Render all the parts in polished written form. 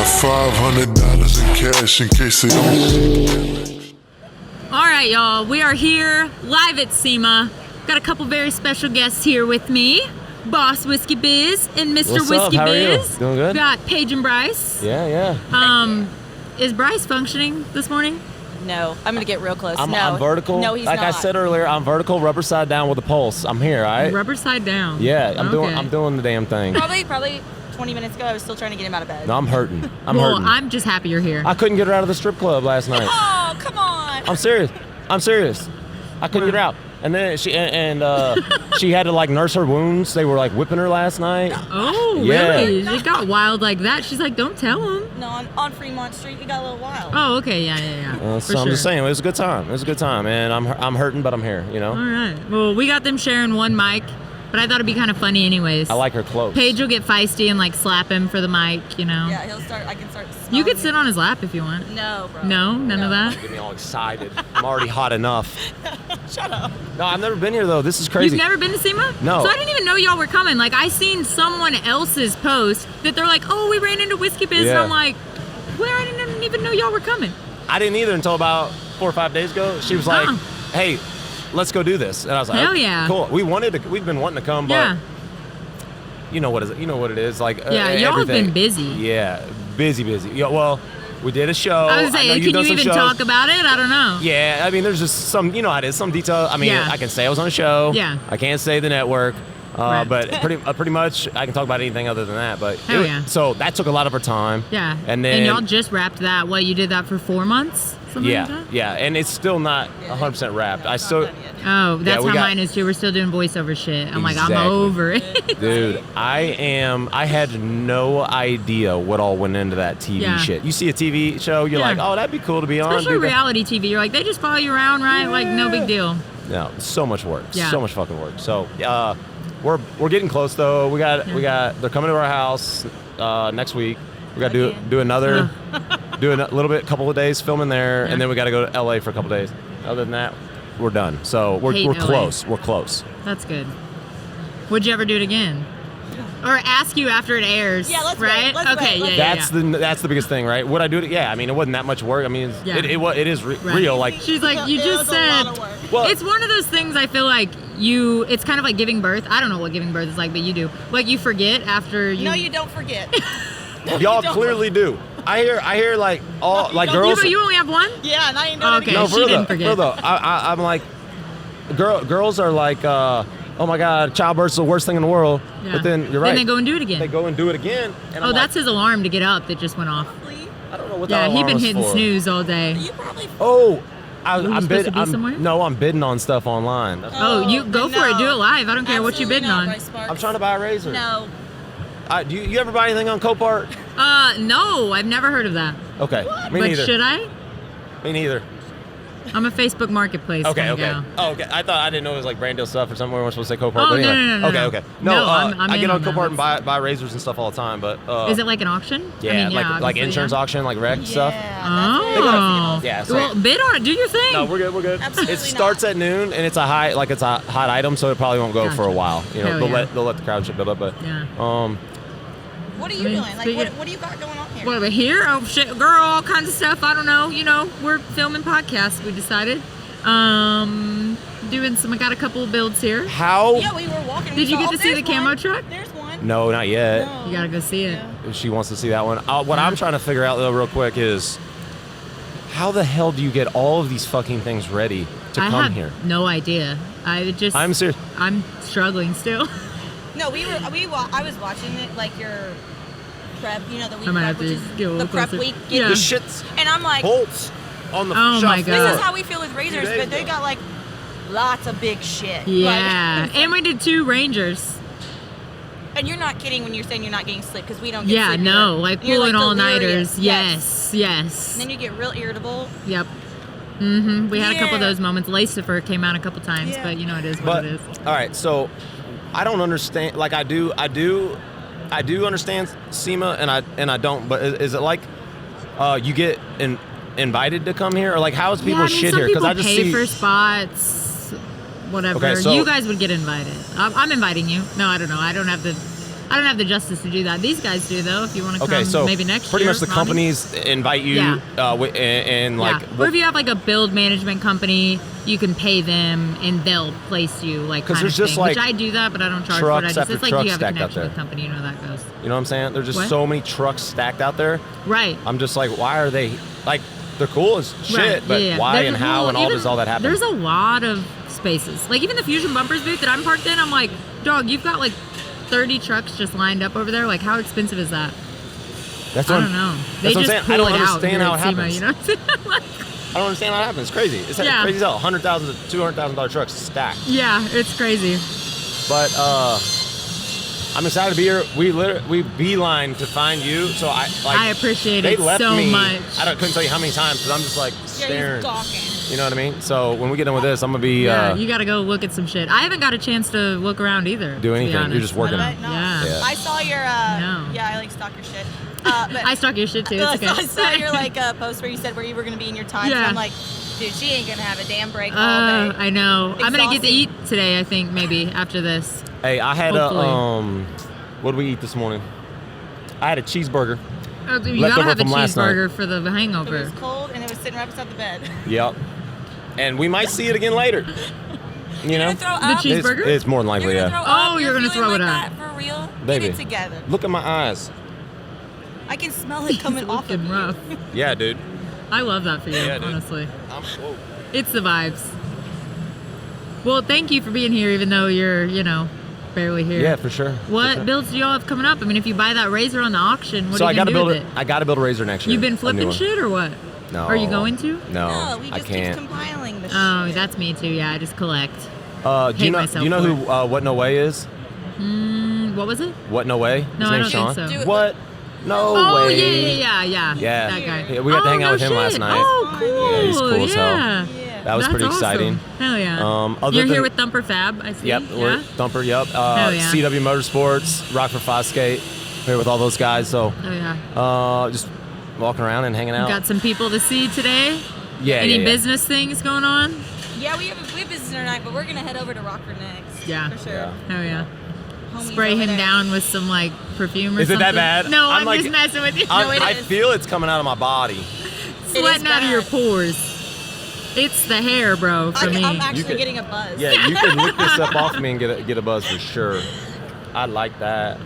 $500 in cash in case they don't see. All right, y'all. We are here live at SEMA. Got a couple very special guests here with me. Boss Whiskey Biz and Mr. What's Whiskey up? How Biz. are you? Doing good? We got Paige and Bryce. Yeah. Is Bryce functioning this morning? No, I'm gonna get real close. I'm vertical. No, he's like not. I said earlier, I'm vertical, rubber side down with a pulse. I'm here, all right? Rubber side down. Yeah, I'm Okay. doing the damn thing. Probably 20 minutes ago, I was still trying to get him out of bed. No, I'm hurting. I'm well, hurting. I'm just happy you're here. I couldn't get her out of the strip club last night. Oh, come on. I'm serious. I couldn't get her out. And then she had to like nurse her wounds. They were like whipping her last night. Oh, Yeah. really? It got wild like that. She's like, don't tell him. No, on Fremont Street, it got a little wild. Oh, okay. Yeah. So I'm just saying, it was a good time. And I'm hurting, but I'm here. You know. All right. Well, we got them sharing one mic, but I thought it'd be kind of funny anyways. I like her close. Paige will get feisty and like slap him for the mic, you know. Yeah, I can start smelling. You could sit on his lap if you want. No, bro. No, none of that. Get me all excited. I'm already hot enough. Shut up. No, I've never been here though. This is crazy. You've never been to SEMA? No. So I didn't even know y'all were coming. Like I seen someone else's post that they're like, oh, we ran into Whiskey Biz, and I'm like, where? I didn't even know y'all were coming. I didn't either until about 4 or 5 days ago. She was like, hey, let's go do this. And I was like, hell yeah. Cool. We've been wanting to come, but Yeah. you know what it is. Like Yeah, y'all have been busy. Yeah, busy. Yeah, well, we did a show. I was saying, can you even talk about it? I don't know. Yeah, I mean, there's just some, you know how it is, some detail. I mean, I can say I was on a show. Yeah. I can't say the network. Right. But pretty much, I can talk about anything other than that. But Hell yeah. So that took a lot of our time. Yeah. And then y'all just wrapped that. What, you did that for 4 months? Something like that? Yeah, and it's still not 100% wrapped. I still, Oh, that's how got- mine is too. We're still doing voiceover shit. I'm like, I'm Exactly. over it. dude, I had no idea what all went into that TV shit. You see a TV show, you're like, oh, that'd be cool to be on. Especially reality TV. You're like, they just follow you around, right? Like, no big deal. No, so much work. Yeah. So much fucking work. So, we're getting close though. We got they're coming to our house next week. We got to do another do a little bit, couple of days filming there, and then we got to go to LA for a couple of days. Other than that, we're done. So we're LA. close. We're close. That's good. Would you ever do it again? Or ask you after it airs? Yeah, let's right? wait, let's okay, wait, yeah, let's That's the biggest thing, right? Would I do it? Yeah, I mean, it wasn't that much work. I mean, it is real. Like she's like, you just said. Well, it's one of those things. I feel like it's kind of like giving birth. I don't know what giving birth is like, but you do. Like you forget after you. No, you don't forget. y'all clearly do. I hear like all like girls. You only have one? Yeah, and I ain't doing Okay. it No, she didn't forget. I'm like, girls are like, oh my God, childbirth's the worst thing in the world. Yeah. But then you're right. Then they go and do it again. They go and do it again. And I'm that's like, his alarm to get up that just went off. I don't know what Yeah, that he's alarm been was hitting for. snooze all day. You probably. Oh, Were you supposed to be somewhere? No, I'm bidding on stuff online. Oh, you go for it. Do it live. I don't care what you bidding on. I'm trying to buy a razor. No. Do you ever buy anything on Copart? No, I've never heard of that. Okay, me But neither. should I? Me neither. I'm a Facebook Marketplace. Okay. kind of gal. Oh, okay. I didn't know it was like brand deal stuff or something. We weren't supposed to say Copart. Oh, but anyway. no. Okay. No, No, I'm I in get on on that. Copart and buy razors and stuff all the time. But Is it like an auction? yeah, I mean, like obviously, insurance auction, like wreck stuff. Oh. Yeah, so- Well, bid on it. Do your thing. No, we're good. Absolutely It starts at noon, and it's a hot item, so it probably won't go for a Gotcha. while. You know, Hell they'll let the crowd shit build up. But Yeah. What are you doing? Like, what do you got going on here? What, here? Oh, shit, girl, all kinds of stuff. I don't know. You know, we're filming podcasts, we decided. Doing some, I got a couple of builds here. how? Yeah, we were walking. Did you get to see there's the camo one. truck? There's one. No, not yet. No. You gotta go see it. She wants to see that one. What I'm trying to figure out though, real quick, is how the hell do you get all of these fucking things ready to I come have here? no idea. I'm serious. I'm struggling still. No, I was watching it like your prep, you know, the week I might prep, have to which is get a little the prep closer. week. Yeah. The shit's And I'm like, bolts on the Oh shop my floor. God. this is how we feel with razors, days but they ago. got like lots of big shit. Yeah. Like, And we did 2 Rangers. and you're not kidding when you're saying you're not getting sleep because we don't get Yeah, sleep no. either. Like And you're, pulling delirious. all-nighters. Yes. And then you get real irritable. Yep. We had a couple of those moments. Lucifer came out a couple times, but you know it is what But it is. all right, so I don't understand. Like I do understand SEMA, and I don't. But is it like you get invited to come here, or like how is people shit here? Because I just pay see for spots, whatever. Okay, so- you guys would get invited. I'm inviting you. No, I don't know. I don't have the I don't have the justice to do that. These guys do, though. If you want to come, Okay, so maybe next pretty year. much the Ramy. companies invite you, and like, Or if you have like a build management company, you can pay them and they'll place you like 'Cause kind there's of just, thing. like, Which I do that, but I don't charge for it. I trucks just, after it's like trucks you have a stacked out connection with there. the company, you know how that goes. you know what I'm saying? There's just What? so many trucks stacked out there. Right. I'm just like, why are they like? They're cool as shit, Right, but yeah. why There's- and how well, and all even- does all that happen? There's a lot of spaces. Like even the Fusion Bumpers booth that I'm parked in, I'm like, dog, you've got like 30 trucks just lined up over there. Like how expensive is that? That's I what don't know. They That's what I'm just saying. pull I don't it out understand here how at it SEMA, happens. you know what I'm saying? Like, I don't understand how it happens. It's crazy. It's Yeah. crazy as hell. $100,000 to $200,000 trucks stacked. yeah, it's crazy. But I'm excited to be here. We beeline to find you. So I appreciate they it left so me, much. couldn't tell you how many times because I'm just like Yeah, staring. he's gawking. You know what I mean? So when we get done with this, I'm gonna be Yeah, you got to go look at some shit. I haven't got a chance to look around either. Do to be anything. You're honest. just working. I don't- No. Yeah. Yeah. I saw your, No. yeah, I like stalk your shit. But I stalk your shit too. It's okay. I saw your like post where you said where you were going to be in your time. Yeah. And I'm like, dude, she ain't going to have a damn break all day. I know. I'm gonna get to Exhausting. eat today. I think maybe after this. Hey, I had Hopefully. what did we eat this morning? I had a cheeseburger. Oh, you Left gotta over have a from last night. cheeseburger for the It hangover. was cold and it was sitting right beside the bed. Yep. And we might see it again later. You know? Throw The up? cheeseburger? It's more than likely, You're yeah. gonna throw up? Oh, you're gonna feeling throw it like up. that for real? Baby, Get it together. look at my eyes. I can smell it coming off of Looking you. rough. Yeah, dude. I love that for you, Yeah, dude. honestly. Whoa. It's the vibes. Well, thank you for being here, even though you're, barely here. Yeah, for sure. What For sure. builds do y'all have coming up? I mean, if you buy that Razor on the auction, what So are I you gotta gonna do build with it. it? I gotta build a Razor next year. You've been a new flipping one. shit or what? No. Are you going to? No, No, we I just keep can't. compiling the Oh, shit. that's me too. Yeah, I just collect. Do you hate know? myself Do you know for who What No Way is? What was it? What No Way? No, His I name's don't Sean. think so. Do it. What? No Oh, way. yeah. Yeah. That guy. Yeah, we got to hang out no with him last shit. night. Oh, cool. Yeah, he's cool as hell. Yeah. Yeah. That was That's pretty awesome. exciting. Hell yeah. Other You're here than- with Thumper Fab, I see. Yep, yeah? we're Thumper. Yep. Hell yeah. CW Motorsports, Rock for Five Skate. Here with all those guys. So Oh yeah. just walking around and hanging out. Got some people to see today. yeah. Any yeah. business things going on? Yeah, we have business tonight, but we're gonna head over to Rockford next. Yeah. For sure. Yeah. Oh yeah. Homies Spray over him there. down with some like perfume or Is it something. that bad? No, I'm I'm like- just messing with you. I is. feel it's coming out of my body. Sweating out of your bad. pores. It's the hair, bro, for me. I'm actually could- getting a buzz. Yeah, you can lick this up off me and get a buzz for sure. I like that.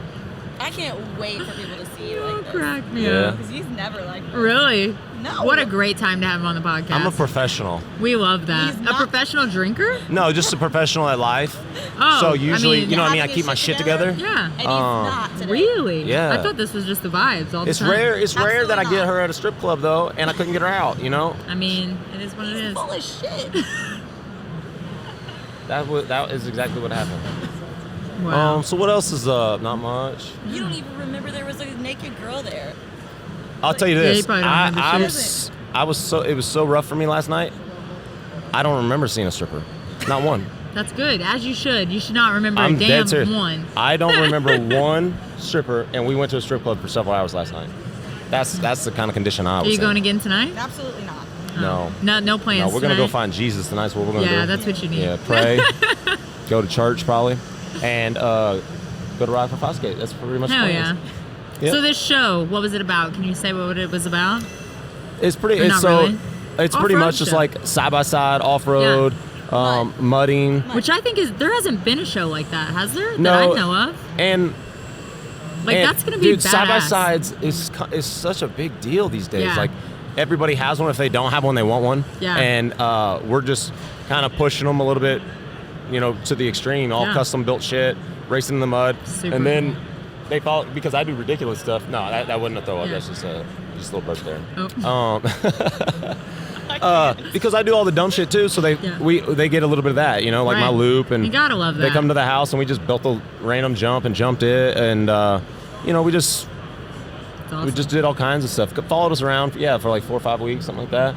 I can't wait for people to see you Oh, like this. crack me Yeah. up. Because he's never like this. Really? No. What a great time to have him on the podcast. I'm a professional. We love that. He's A not- professional drinker? No, just a professional at life. Oh, So I usually, mean, you know what I mean? I having keep his my shit shit together. Yeah. And he's not today. Really? Yeah. I thought this was just the vibes all the It's time. rare. It's rare that I Absolutely get not. her at a strip club though, and I couldn't get her out. You know, I mean, it is what it He's is. full of shit. that is exactly what happened. Wow. So what else is up? Not much. You don't even remember there was a naked girl there. I'll tell you Yeah, you this. probably don't remember I'm shit. s- I was so it was so rough for me last night. I don't remember seeing a stripper. Not one. That's good, as you should. You should not remember I'm a damn dead serious. one. I don't remember one stripper, and we went to a strip club for several hours last night. That's the kind of condition I was Are you in. going again tonight? Absolutely not. No. No plans. No, we're gonna go tonight? find Jesus tonight. That's what we're gonna do. Yeah, that's what you need. Yeah, pray, go to church probably, and go to Ride for Five Skate. That's pretty much. Hell the yeah. plans. Yep. So this show, what was it about? Can you say what it was about? It's pretty. Or It's not so. really? It's pretty Off-road much just show. like side by side, off road, mudding, Which I think there hasn't been a show like that, has there? No. That I know of. and Like and, that's gonna be dude. badass. Side by sides is such a big deal these days. Yeah. Like everybody has one. If they don't have one, they want one. Yeah. And we're just kind of pushing them a little bit, to the extreme. All Yeah. custom built shit, racing in the mud, Super and then cool. they follow because I do ridiculous stuff. No, that wasn't a throw up. Yeah. That's just a little burp there. Oh. Because I do all the dumb shit too, so they get a little bit of that, like my Right. loop, and You gotta love they that. come to the house and we just built a random jump and jumped it, and we just It's awesome. we just did all kinds of stuff. Followed us around, for like 4 or 5 weeks, something like that.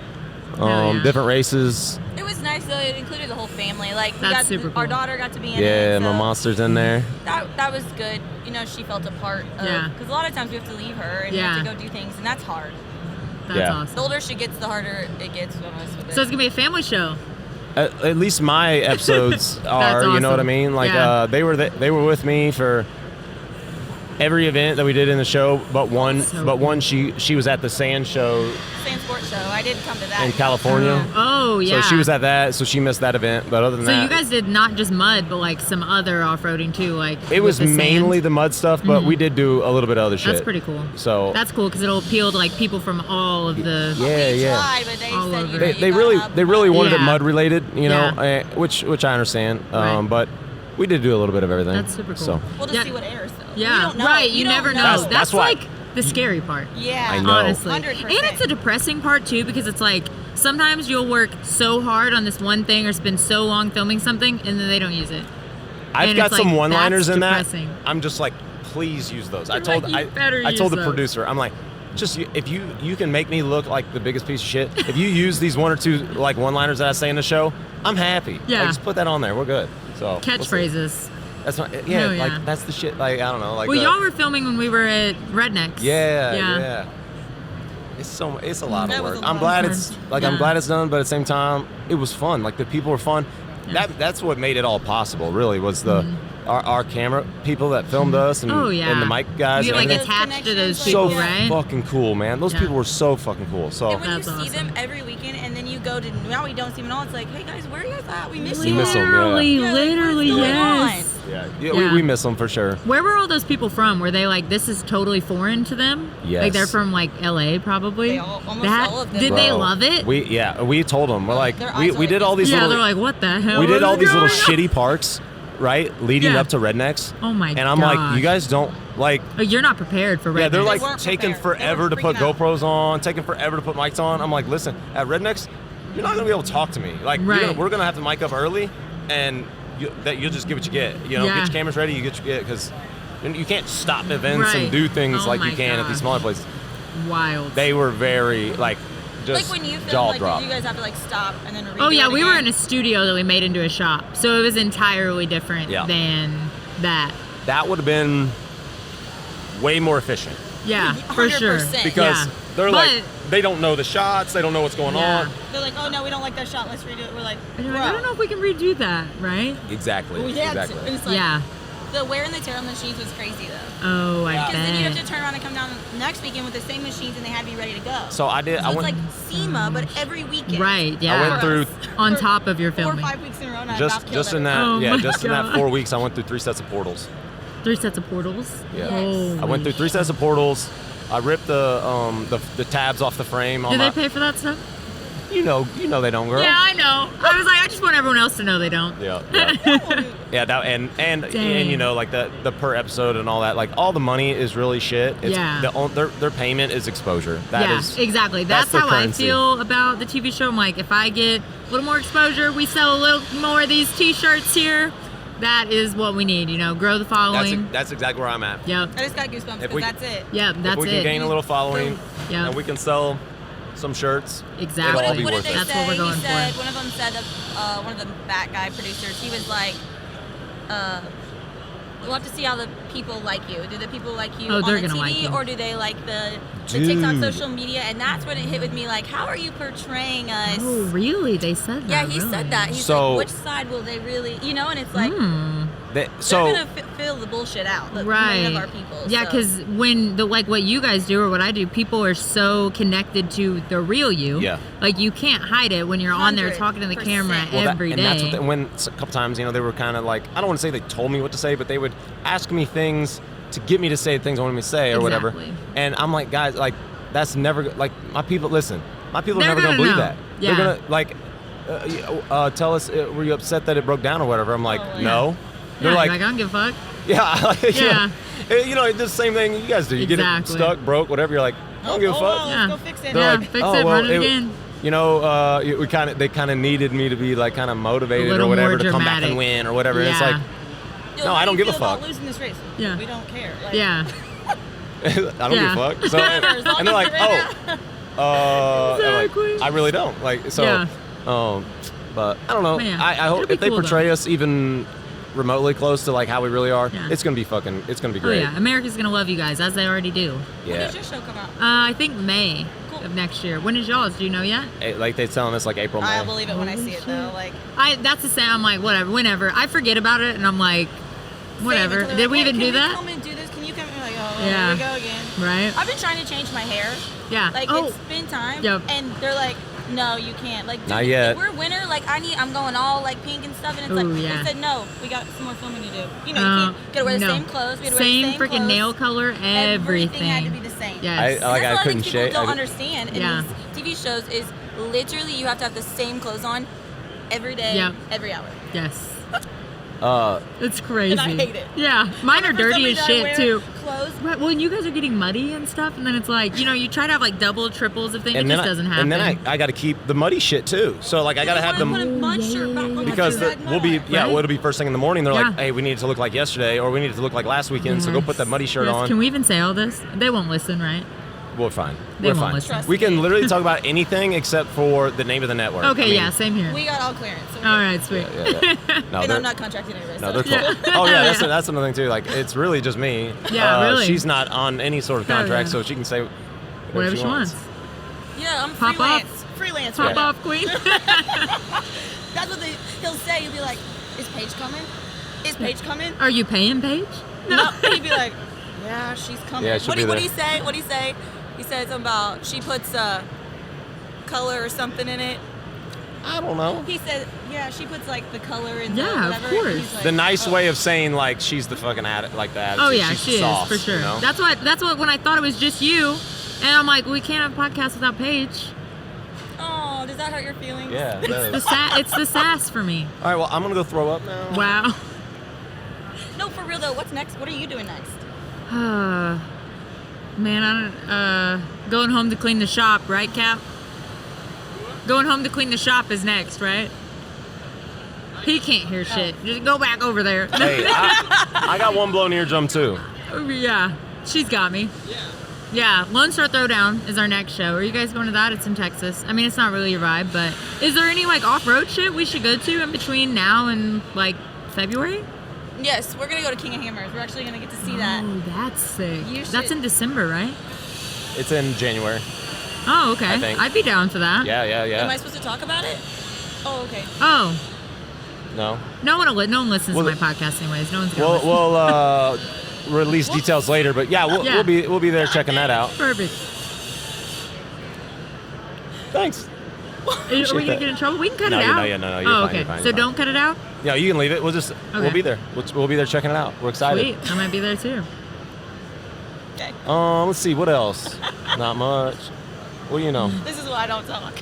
Hell yeah. Different races. It was nice though. It included the whole family. Like we That's got super our cool. daughter got to be in it. Yeah, so my monster's in there. That was good. She felt a part of. Yeah. Because a lot of times we have to leave her and Yeah. we have to go do things, and that's hard. That's Yeah. The awesome. older she gets, the harder it gets for us with it. So it's gonna be a family show. At least my episodes are, you know what I awesome. mean? Like Yeah. they were with me for every event that we did in the show, but one. So but cool. one, she was at the sand show Sand Sports Show. I did come to that. in California. Oh, yeah. So she was at that, so she missed that event. But other than So that, you guys did not just mud, but like some other off-roading too, like it was with the mainly sand? the mud stuff, but we did do a little bit of other shit. That's pretty cool. So That's cool because it'll appeal to like people from all of the. yeah, We yeah. tried, but they All said over. you They gotta really have wanted it Yeah. mud related, you know, Yeah. which I understand. Right. But we did do a little bit of everything. That's super cool. So We'll just Yeah. see what airs, though. Yeah, We don't know. right. We You don't never know. That's- That's, that's why- like the scary part. Yeah. I know. Honestly. 100%. And it's a depressing part too because it's like sometimes you'll work so hard on this one thing or spend so long filming something and then they don't use it. I've and got it's some like, one-liners that's in that. depressing. I'm just like, please use those. I You're told like, you better I told use the those. producer, I'm like, just if you can make me look like the biggest piece of shit. If you use these one or two like one-liners that I say in the show, I'm happy. Yeah. Like, just put that on there. We're good. So we'll see. Catchphrases. That's not, Hell yeah. like that's the shit. Like I don't know. Like Well, the- y'all were filming when we were at Rednecks. Yeah. It's a lot That of was work. a lot I'm of glad work. it's Yeah. I'm glad it's done, but at the same time, it was fun. Like the people were fun. Yeah. That's what made it all possible. Really, was the our camera people that filmed us and, Oh, yeah. and the mic guys. You and get like everything. attached to those So people, so right? fucking cool, man. Those Yeah. people were so fucking cool. So And when That's you see them awesome. every weekend, and then you go to now we don't see them at all. It's like, hey guys, where are you guys at? We miss We you. miss 'em, yeah. Literally, Yeah, like, what's literally, going yes. yeah, Yeah. We miss them for sure. Where were all those people from? Were they like, this is totally foreign to them? Yes. Like they're from like LA probably? They almost all of them Did were. they Bro, love it? We told them. We're like, Their we eyes are did like all these yeah, little. they're like, what the hell? We did is all these little going on? shitty parks, right, leading Yeah. up to Rednecks. Oh my And I'm gosh. like, you guys don't like. Oh, you're not prepared for Rednecks. Yeah, they're They like weren't taking prepared. They forever were to put freaking out. GoPros on, taking forever to put mics on. I'm like, listen, at Rednecks, you're not gonna be able to talk to me. Like, Right. we're gonna have to mic up early, and you'll just get what you get. You know, Yeah. get your cameras ready, you get what you get, because you can't stop events Right. and do things Oh like you my can at these gosh. smaller places. Wild. They were very like just Like when you film, jaw like drop. you guys have to like stop and then redo Oh yeah, it we were again. in a studio that we made into a shop, so it was entirely different Yeah. than that. That would have been way more efficient Yeah, for sure. 100%. because Yeah. they're But- like they don't know the shots, they don't know what's going Yeah. on. They're like, oh no, we don't like that shot. Let's redo it. We're like, And you're bro. like, I don't know if we can redo that, right? Exactly. We had to. exactly. And it's like, Yeah. The wear and the tear on the machines was crazy though. Oh, I Because then you have bet. to turn around and come down next weekend with the same machines and they had to be ready to go. So I did. So I it's went. like SEMA, but every weekend. Right, yeah. I went through On top of your 4 or filming. 5 weeks in a row. And I just about killed just in that Oh yeah my just in that God. 4 weeks I went through 3 sets of portals. 3 sets of portals. Yeah. Yes. I went through 3 sets of portals. I ripped the tabs off the frame. On Did my, they pay for that stuff? You know they don't, girl. Yeah, I know. I was like, I just want everyone else to know they don't. Yeah. Yeah. Yeah, that, and Dang. you know, like the per episode and all that, like all the money is really shit. It's Yeah. Their payment is exposure. That Yeah, is exactly. That's their how currency. I feel about the TV show. I'm like, if I get a little more exposure, we sell a little more of these T-shirts here. That is what we need, you know, grow the following. That's exactly where I'm at. Yep. I just got goosebumps If because we- that's it. Yep, that's if we it. can gain a little following, Yeah. and we can sell some shirts, Exactly. it'll all be What worth did it. they That's say? what we're going he said, for. One of them said that one of the Bat Guy producers, he was like, we'll have to see how the people like you. Do the people like you Oh, on they're the gonna TV like you. or do they like the TikTok Dude. social media? And that's when it hit with me, like, how are you portraying us? Oh, really? They said Yeah, that. he really? said that. He's So- like, which side will they really, you know? And it's like, So they're gonna fill the bullshit out. The Right. main of our people. Yeah, so. because when like what you guys do or what I do, people are so connected to the real you. Yeah. Like you can't hide it when you're on there talking to the 100%. camera Well, every day. and that's what when a couple times, you know, they were kind of like, I don't want to say they told me what to say, but they would ask me things to get me to say things I wanted me to say or whatever. Exactly. And I'm like, guys, like that's never like my people. Listen, my people are They're never gonna gonna believe know. that. Yeah. They're gonna like tell us, were you upset that it broke down or whatever? I'm like, Oh, yeah. no. They're Yeah, like, I don't give a fuck. yeah, like, Yeah. You know, it's the same thing you guys do. You get it Exactly. stuck, broke, whatever. You're like, I don't give a fuck. Let's Yeah. go fix it. They're Yeah, like, fix oh, it, well, run it again. You know, they kind of needed me to be like kind of motivated little or whatever more to come back dramatic. and win or whatever. And it's Yeah. like, Yo, no, how I do don't you give a feel about fuck. losing this race. Yeah. We don't care. Like, Yeah. I don't Yeah. give a fuck. So, Whatever, as long and they're as like, you're in oh, I'm like, Exactly. I really don't. Like, so, Yeah. but I don't know. Man, I it'll hope be if they cool, portray us even remotely close to like how we really are, Yeah. it's gonna be it's gonna be Oh great. yeah, America's gonna love you guys as they already do. When Yeah. does your show come out? I think May Cool. of next year. When is y'all's? Do you know yet? Like they telling us like April, May. I'll believe it when I see it though. Like, That's the same. I'm like, whatever, whenever. I forget about it, and I'm like, whatever. same, until they're Did like, we "Hey, even can do we that? come and do this? Can you come? And we're like, Yeah. Here we go again. Right? I've been trying to change my hair. Yeah. Like, oh, it's been time. Yep. And they're like, no, you can't. Like, Not yet. We're winter. Like, I'm going all, like, pink and stuff. And it's Ooh, like, yeah. they said, no, we got some more filming to do. You know, you gotta wear the no. same clothes. We had to Same wear the same freaking clothes. nail color, Everything had to be the same. Yes. Like, That's I what couldn't people shave. don't understand in Yeah. these TV shows is literally you have to have the same clothes on every day, Yep. every hour. Yes. It's crazy. And I hate it. Yeah. Mine are For some dirty as reason, I shit wear too. Clothes. Right, well, and you guys are getting muddy and stuff, and then it's like, you try to have like double, triples of things, it just doesn't happen. And then I got to keep the muddy shit too. So like I got to have Put a them mud shirt back on because my we'll be Right? well, it'll be first thing in the morning. They're like, Yeah. hey, we need it to look like yesterday, or we need it to look like last weekend. So go put that muddy shirt Yes. on. Can we even say all this? They won't listen, right? We're fine. They We're won't fine. listen. Trust We can me. literally talk about anything except for the name of the network. Okay, I mean, yeah, same here. We got all clearance. So All right, sweet. Yeah. No, And they're, I'm not contracted anyway. no, so. they're cool. Oh yeah, that's another thing too. Like it's really just me. Yeah, really. She's not on any sort of Hell contract, yeah. so she can say Whatever she wants. Yeah, I'm Pop freelance. off. Freelance. Pop right now. off, queen. That's what he'll say. He'll be like, is Paige coming? Is Paige coming? Are you paying Paige? No. He'd be like, yeah, she's coming. Yeah, she'll What be do there. he say? What do he say? He said something about she puts color or something in it. I don't know. He said, yeah, she puts like the color in Yeah, of the whatever. course. He's like, The nice oh. way of saying like she's the fucking like that. Oh yeah, she's she sauce, is for sure. You know? That's what when I thought it was just you, and I'm like, we can't have a podcast without Paige. Oh, does that hurt your feelings? Yeah. it The does. it's the sass for me. All right. Well, I'm gonna go throw up now. Wow. No, for real though. What's next? What are you doing next? Man, I don't, going home to clean the shop, right, Cap? Going home to clean the shop is next, right? He can't hear shit. Just go back over there. Hey, I got one blown eardrum too. Yeah, she's got me. Yeah, Lone Star Throwdown is our next show. Are you guys going to that? It's in Texas. I mean, it's not really your vibe, but is there any like off-road shit we should go to in between now and like February? Yes, we're gonna go to King of Hammers. We're actually gonna get to see that. Oh, that's sick. You That's should- in December, right? It's in January. Oh, okay. I think. I'd be down for that. Yeah. Am I supposed to talk about it? Oh, okay. Oh, No. no one listens Well, to my podcast anyways. No one's gonna listen. We'll release details later, but yeah, Yeah. we'll be there checking that out. Perfect. Thanks. Are we gonna that. get in trouble? We can cut No, it you're out. not- yeah, no, you're oh, fine, okay. you're fine, So you're don't cut it out. Yeah, you can leave it. We'll Okay. be there. We'll be there checking it out. We're excited. Sweet. I might be there too. Okay. Let's see what else. Not much. What do you know? This is why I don't talk.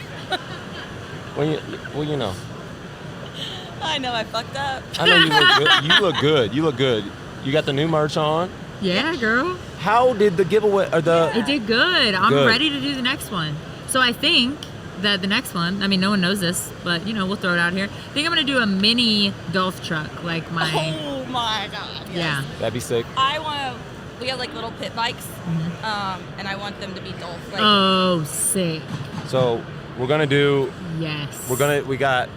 What do you know? I know I fucked up. I know you look good. You look good. You look good. You got the new merch on. Yeah, girl. How did the giveaway or the? It did good. I'm Good. ready to do the next one. So I think that the next one, I mean, no one knows this, but we'll throw it out here. I think I'm gonna do a mini golf truck, like my. Oh my god. Yes. Yeah. That'd be sick. I want to. We have like little pit bikes, and I want them to be Dolph. Like, Oh, sick. So we're gonna do. Yes. We got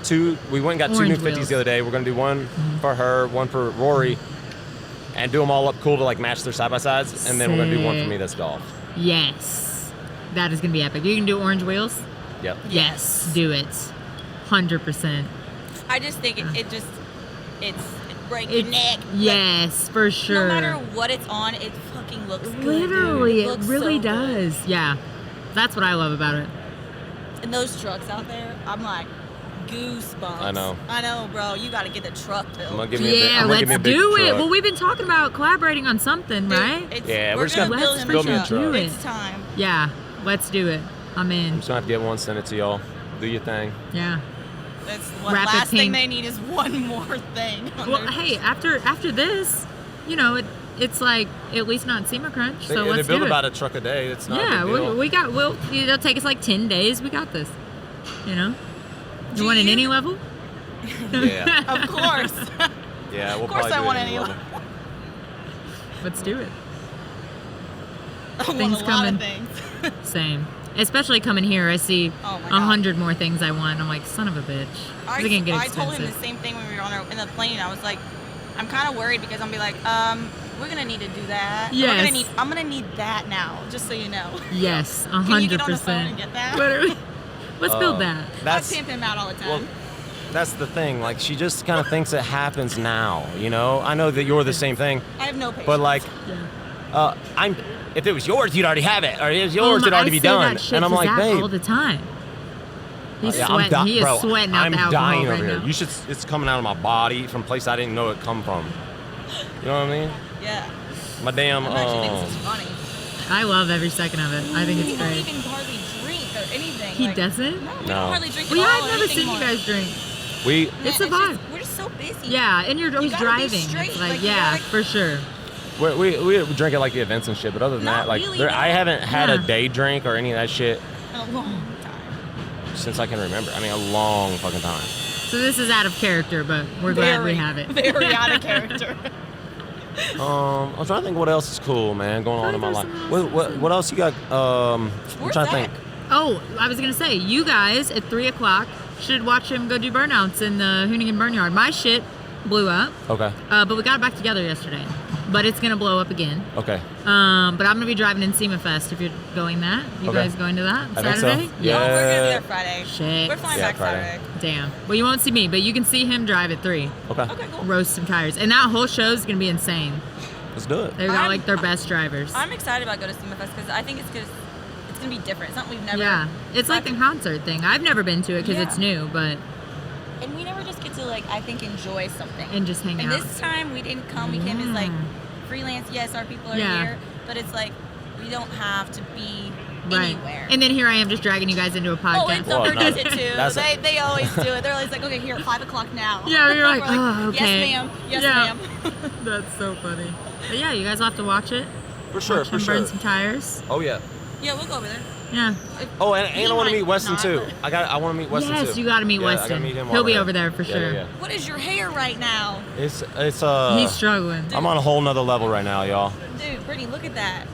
two. We went and got Orange two new 50s wheels. the other day. We're gonna do one for her, one for Rory, and do them all up cool to like match their side by sides, and then we're gonna do one for Sick. me that's golf. Yes. That is gonna be epic. You can do orange wheels. Yep. Yes. Do it. 100%. I just think it's break your neck. Yes, for sure. No matter what it's on, it fucking looks good. Literally, dude. it looks really so good. does. Yeah. That's what I love about it. And those trucks out there, I'm like, goosebumps. I know. I know, bro. You got to get the truck built. I'm gonna give me a big, Yeah, I'm gonna give let's me a big do it. truck. Well, we've been talking about collaborating on something, Dude, right? Yeah, we're just gonna gonna Let's build him a freaking truck. do it. It's time. Yeah, let's do it. I'm I'm in. just gonna have to get one, send it to y'all. Do your thing. Yeah. That's what Rapid last pink. thing they need is one more thing. on Well, their- hey, after this, it's like at least not SEMA Crunch. So they let's build do about it. a truck a day. It's not Yeah, a big deal. it'll take us like 10 days. We got this. You Do want an you? any level? Yeah. Of course. Yeah, we'll Of course probably I do want it any level. Let's do it. I want Things a lot coming. of things. Same. Especially coming here, I see Oh my God. 100 more things I want. I'm like, son of a bitch. I It's gonna get told him the expensive. same thing when we were in the plane. I was like, I'm kind of worried because I'm be like, we're gonna need to do that. Yes. I'm gonna need that now, just so you know. Yes, 100%. Can you get on the phone and get that? Literally. Let's build that. I pimp him out all the time. Well, that's the thing. Like, she just kind of thinks it happens now, I know that you're the same thing, I have no patience. but like, Yeah. If it was yours, you'd already have it, or if it was yours, it'd already be done. That shit And I'm to like, Zach babe, all the time. He's yeah, sweating. He is bro, sweating out I'm the alcohol dying right over here. now. It's coming out of my body from a place I didn't know it come from. You know what I mean? Yeah. My damn. I'm actually thinking this is funny. I love every second of it. I think it's He great. don't even hardly drink or anything. He like, doesn't? No, we No. don't hardly drink Well, at yeah, all. I've never anything seen you more. guys drink. We. It's a just- vibe. we're just so busy. Yeah, and you're always gotta be driving. straight, It's like, like, you yeah, gotta- for sure. We drink at like the events and shit, but other than Not that, like really, I no. haven't had a Yeah. day drink or any of that shit A long time. since I can remember. I mean, a long fucking time. So this is out of character, but we're glad we have it. Very out of character. I'm trying to think what else is cool, man, going on in my life. There's What else you got? I'm Where's trying to Zach? think. Oh, I was gonna say, you guys at 3 o'clock should watch him go do burnouts in the Hoonigan Burnyard. My shit blew up, Okay. but we got it back together yesterday. But it's gonna blow up again. Okay. But I'm gonna be driving in SEMA Fest if you're going that. You Okay. guys going to that I think so. Saturday? Yeah. Oh, we're gonna be there Friday. Shit. We're flying Yeah, back Friday. Saturday. Damn. Well, you won't see me, but you can see him drive at 3. Okay. Okay, cool. Roast some tires, and that whole show's gonna be insane. Let's do it. They've got I'm- like their best drivers. I'm excited about going to SEMA Fest because I think it's gonna be different. It's something we've never. Yeah, it's like the concert thing. I've never been to it because Yeah. it's new, but And we never just get to I think enjoy something. and just hang And out. this time we didn't come. We came as freelance. Yes, our people are Yeah. here, but it's we don't have to be Right. anywhere. And then here I am just dragging you guys into a podcast. Oh, and Well, Thumper no, does it too. that's They always do it. They're always like, okay, here, 5 o'clock now. Yeah, you're like, We're oh, okay. Yes, ma'am. Yes, Yeah. ma'am. That's so funny. But yeah, you guys will have to watch it. For sure. Watch For him sure. burn some tires. Oh yeah. Yeah, we'll go over there. Yeah. Oh, and He I want to might meet Weston not, too. but- I want to meet Weston too. Yes, you got to meet Yeah, I Weston. gotta meet him He'll while be we're over there for Yeah, sure. yeah. What is your hair right now? It's He's struggling. I'm on a whole nother level right now, y'all. Dude, Brittany, look at that.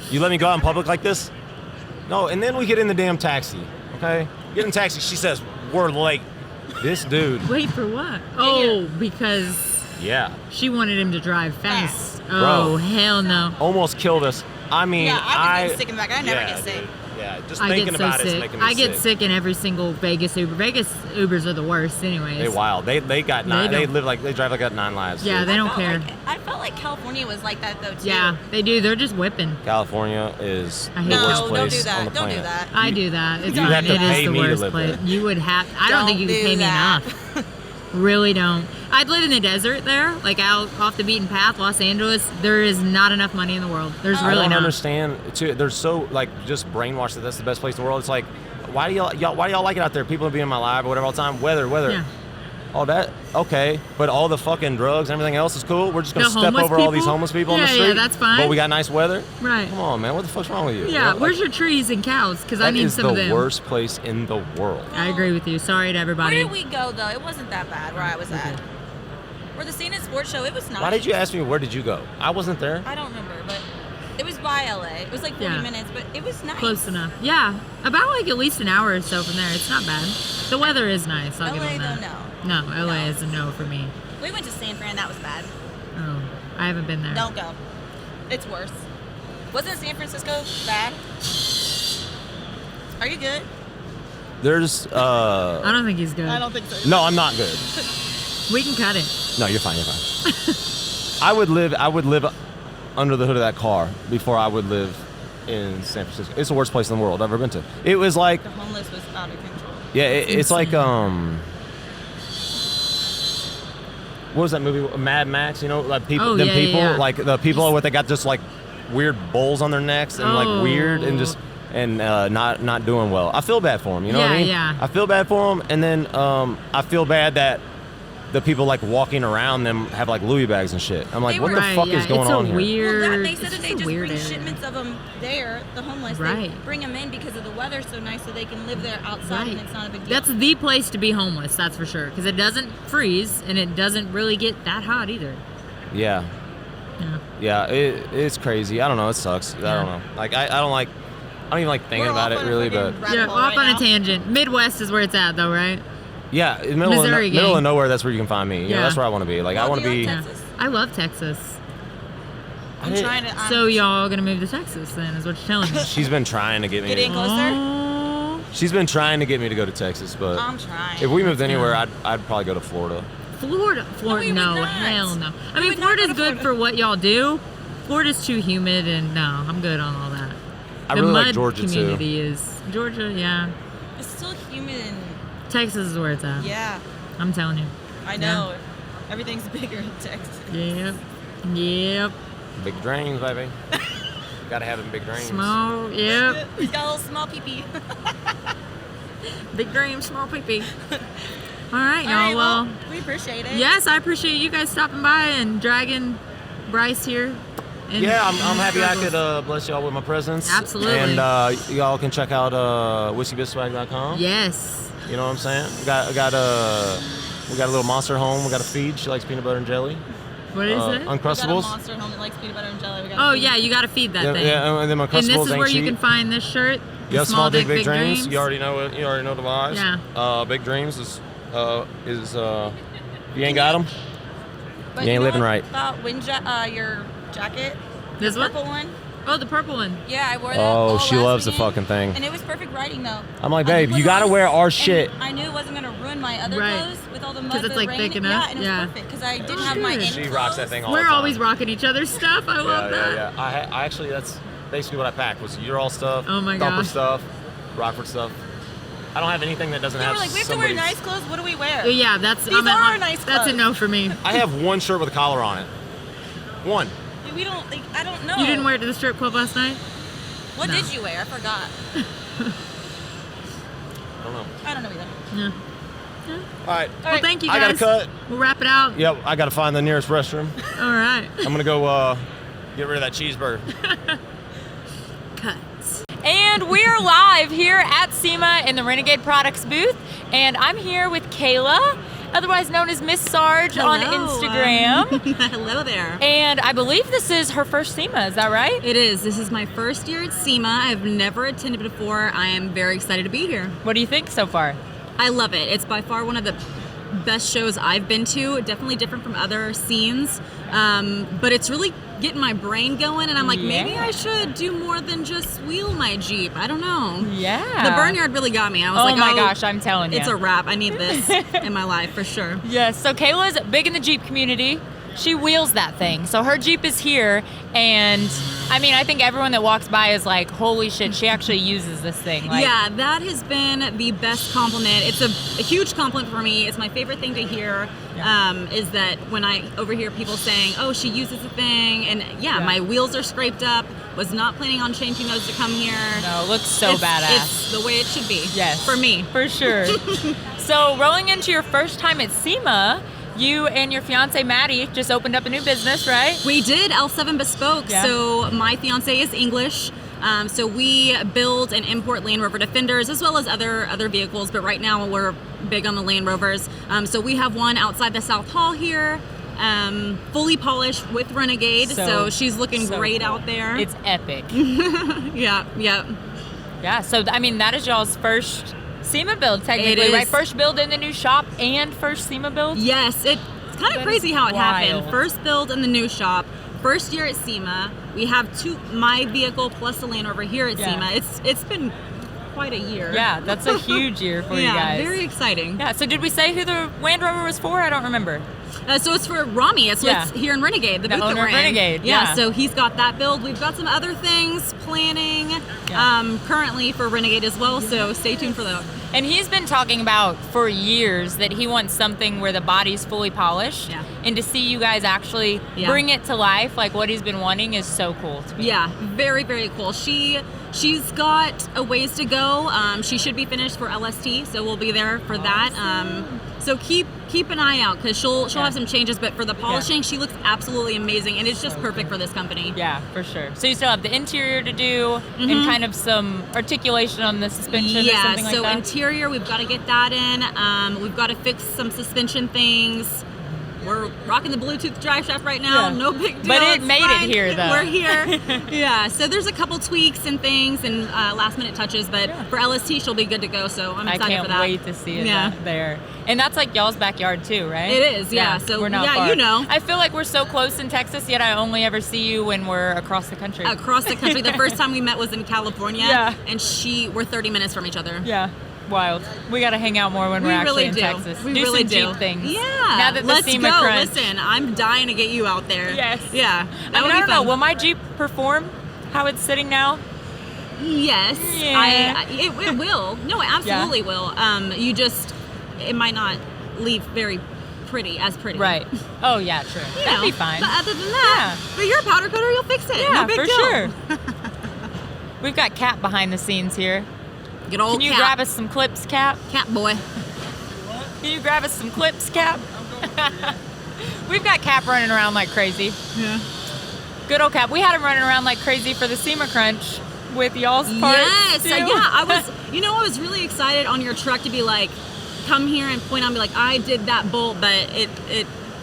You let me go out in public like this? No, and then we get in the damn taxi, okay? Get in the taxi, she says, we're late. This dude, Wait for what? Oh, because yeah, she wanted him to drive fast. Fast. Oh, Bro. hell no. almost killed us. I mean, Yeah, I was getting sick in the back. I never yeah, get sick. dude. Yeah, just I thinking get so about it is sick. making me I get sick in every single Vegas Uber. Vegas Ubers are the worst anyways. They wild. They got They nine. They don't- live like they drive like got 9 lives. Yeah, dude. they don't felt care. I felt like California was like that though too. Yeah, they do. They're just whipping. California is I hate the that. worst No, place don't do that. on the Don't do planet. that. I do that. It's You fine. have to It pay is the me to worst live place. there. You would have. I don't think you could do pay me that. enough. Really don't. I'd live in the desert there, like out off the beaten path, Los Angeles. There is not enough money in the world. There's I really don't not. understand. Too, they're so like just brainwashed that that's the best place in the world. It's like, why do y'all like it out there? People are being in my live or whatever all the time. Weather. Yeah. Oh, that okay, but all the fucking drugs and everything else is cool. We're just gonna The step homeless over all these people? homeless people on the Yeah, street. yeah, that's fine. But we got nice weather. Right. Come on, man. What the fuck's wrong with you? Yeah. You know, Where's like, your trees and cows? Because I that need is some of the them. worst place in the world. I agree with you. Sorry to Where everybody. did we go though? It wasn't that bad where I was at. Where the Scene and Sports Show, it was nice. Why did you ask me where did you go? I wasn't there. I don't remember, but it was by LA. It was like 40 Yeah. minutes, but it was nice. Close enough. Yeah. About like at least an hour or so from there. It's not bad. The weather is nice. I'll give LA them though, that. no. No, LA is a no for me. We went to San Fran. That was bad. Oh, I haven't been there. Don't go. It's worse. Wasn't San Francisco bad? Are you good? There's I don't think he's good. I don't think so. no, I'm not good. We can cut it. No, you're fine. You're fine. I would live under the hood of that car before I would live in San Francisco. It's the worst place in the world I've ever been to. It was like, The homeless was out of control. yeah, it's like insane. what was that movie? Mad Max. You know, like people, Oh, them yeah, yeah, people, yeah. like the people what they got just like weird bowls on their necks and like weird and just. And not doing well. I feel bad for them, you know what I Yeah, mean? yeah. I feel bad for them, and then I feel bad that the people like walking around them have like Louis bags and shit. I'm like, They what were- the Right, fuck yeah, is going it's a on here? weird. Well, they said it's that they a just weird bring area. shipments of them there, the homeless. Right. They bring them in because of the weather's so nice so they can live there outside Right. and it's not a big deal. That's the place to be homeless. That's for sure. Because it doesn't freeze and it doesn't really get that hot either. Yeah, Yeah. it's crazy. I don't know. It sucks. I don't know. Like I don't even like thinking We're about off it on a really, freaking but rabbit Yeah. hole Off right on a now. tangent. Midwest is where it's at, though, right? yeah, in the middle Missouri of gang. nowhere. That's where you can find me. You know, Yeah. that's where I want to be. Like I Well, want to do you be. like Yeah. Texas? I love Texas. I'm trying to. So y'all gonna move to Texas then? Is what you're telling me? She's been trying to get me. Get in closer? Oh, She's been trying to get me to go to Texas, but I'm trying. if we moved anywhere, I'd probably go to Florida. Florida, we would no, not. hell no. I We mean, would not go Florida's to good Florida. for what y'all do. Florida's too humid, and no, I'm good on all that. I The really mud like Georgia community is Georgia, yeah. It's still humid and Texas is where it's at. yeah, I'm telling you. I know. Everything's bigger in Texas. Yep. too. Big dreams, baby. Gotta have them big dreams. Small. Yep. He's got a little small pee-pee. Big dreams, small pee-pee. All right, All y'all. right, Well, we appreciate it. yes, I appreciate you guys stopping by and dragging Bryce here. And- Yeah, I'm happy I could bless y'all with my presence. Absolutely. And y'all can check out whiskeyBizSwag.com. Yes. You know what I'm saying? We got a little monster home. We got to feed. She likes peanut butter and jelly. What is it? We got a Uncrustables. monster home that likes peanut butter and jelly. We got Oh yeah, you got to feed that Yeah, thing. yeah, and then And Uncrustables this is ain't where cheap. you can find this shirt. the Yeah, small dick, Dick, big dreams. You already know it. You already know the vibes. Yeah. Big dreams is you ain't got them. But You ain't know living what right. About your jacket, This the one? purple one. Oh, the purple one. Yeah, I wore that. Oh, all she last loves the weekend, fucking thing. And it was perfect riding though. I'm like, I babe, put you it gotta on, wear our and shit. I knew it wasn't gonna ruin my other Right. clothes with all the mud. 'Cause it's, the like, rain. thick enough? Yeah, and it was Yeah. perfect because I didn't have my Good. in She rocks that thing all We're the time. always rocking each other's stuff. I love that. Yeah. I actually, that's basically what I packed was your all stuff, Oh my Thumper gosh. stuff, Rockford stuff. I don't have anything that doesn't They have were like, we have to wear somebody's- nice clothes. What do we wear? Yeah, that's These are our nice That's a clothes. no for me. I have one shirt with a collar on it. One. We don't. Like, I don't know. You didn't wear it to the strip club last night? What No. did you wear? I forgot. I don't know. I don't know either. Yeah. All right. Well, thank you guys. I gotta cut. We'll wrap it out. Yep, I gotta find the nearest restroom. All right. I'm gonna go get rid of that cheeseburger. Cuts. And we're live here at SEMA in the Renegade Products booth. And I'm here with Kayla, otherwise known as Miss Sarge on Instagram. Hello there. And I believe this is her first SEMA, is that right? It is. This is my first year at SEMA. I've never attended before. I am very excited to be here. What do you think so far? I love it. It's by far one of the best shows I've been to. Definitely different from other scenes. But it's really getting my brain going, and I'm like, maybe I should do more than just wheel my Jeep. I don't know. Yeah. The Barnyard really got me. I was Oh like, my gosh, I'm telling you. it's a wrap. I need this in my life for sure. Yes, so Kayla's big in the Jeep community. She wheels that thing. So her Jeep is here, and I mean, I think everyone that walks by is like, holy shit, she actually uses this thing. Like, Yeah, that has been the best compliment. It's a huge compliment for me. It's my favorite thing to hear. Is that when I overhear people saying, "Oh, she uses the thing," and my wheels are scraped up. Was not planning on changing those to come here. No, it looks so badass. It's the way it should be. Yes. For me. For sure. So rolling into your first time at SEMA, you and your fiance Maddie just opened up a new business, right? We did L7 Bespoke. Yeah. So my fiance is English. So we build and import Land Rover Defenders as well as other vehicles. But right now we're big on the Land Rovers. So we have one outside the South Hall here, fully polished with Renegade. So she's looking great cool. out there. It's epic. Yeah. Yeah, so I mean, that is y'all's first SEMA build, technically, It is. right? First build in the new shop and first SEMA build? Yes, it's kind of That crazy is how it wild. happened. First build in the new shop, first year at SEMA. We have my vehicle plus the Land Rover here at SEMA. It's been quite a year. Yeah, that's a huge year for you guys. Yeah, very exciting. Yeah, so did we say who the Land Rover was for? I don't remember. So it's for Ramy. It's what's here in Renegade, the booth that owner we're of in. Renegade, Yeah, yeah. so he's got that build. We've got some other things planning currently for Renegade as well, so stay tuned for those. And he's been talking about for years that he wants something where the body's fully polished. Yeah. And to see you guys actually bring it to life, like what he's been wanting, is so cool to me. Yeah, very, very cool. She's got a ways to go. She should be finished for LST, so we'll be there for that. So keep an eye out because she'll have some changes. But for the polishing, she looks absolutely amazing, and it's just perfect for this company. Yeah, for sure. So you still have the interior to do and kind of some articulation on the suspension or something like so that? interior, we've got to get that in. We've got to fix some suspension things. We're rocking the Bluetooth drive shaft right now. Yeah. No big deal. But it It's made it fine. here, though. We're here. Yeah. So there's a couple tweaks and things and last minute touches, but for LST, she'll be good to go. So I'm I excited can't for that. wait to see it Yeah. there. And that's like y'all's backyard too, right? It is, yeah. So, we're not yeah, far. you know. I feel like we're so close in Texas, yet I only ever see you when we're across the country. Across the country. The first time we met was in California. Yeah. And we're 30 minutes from each other. Yeah. wild. We got to hang out more when we're actually in do. Texas. We do really some do. Jeep things. Yeah. Now that the Let's SEMA go. crunch. Listen, I'm dying to get you out there. Yes. Yeah. I don't know. Will my Jeep perform how it's sitting now? Yes. Yeah. It will. No, it absolutely will. It might not leave very pretty. Right. Oh, yeah, true. That'd be fine. But other than that, but you're a powder coater, you'll fix it. Yeah, no big for deal. sure. We've got Cap behind the scenes here. Good old Can you Cap. grab us some clips, Cap? Cap boy. Can you grab us some clips, Cap? We've got Cap running around like crazy. Yeah. Good old Cap. We had him running around like crazy for the SEMA crunch with y'all's parts. Yes. too. Yeah, I was really excited on your truck to be like, come here and point out and be like, I did that bolt, but it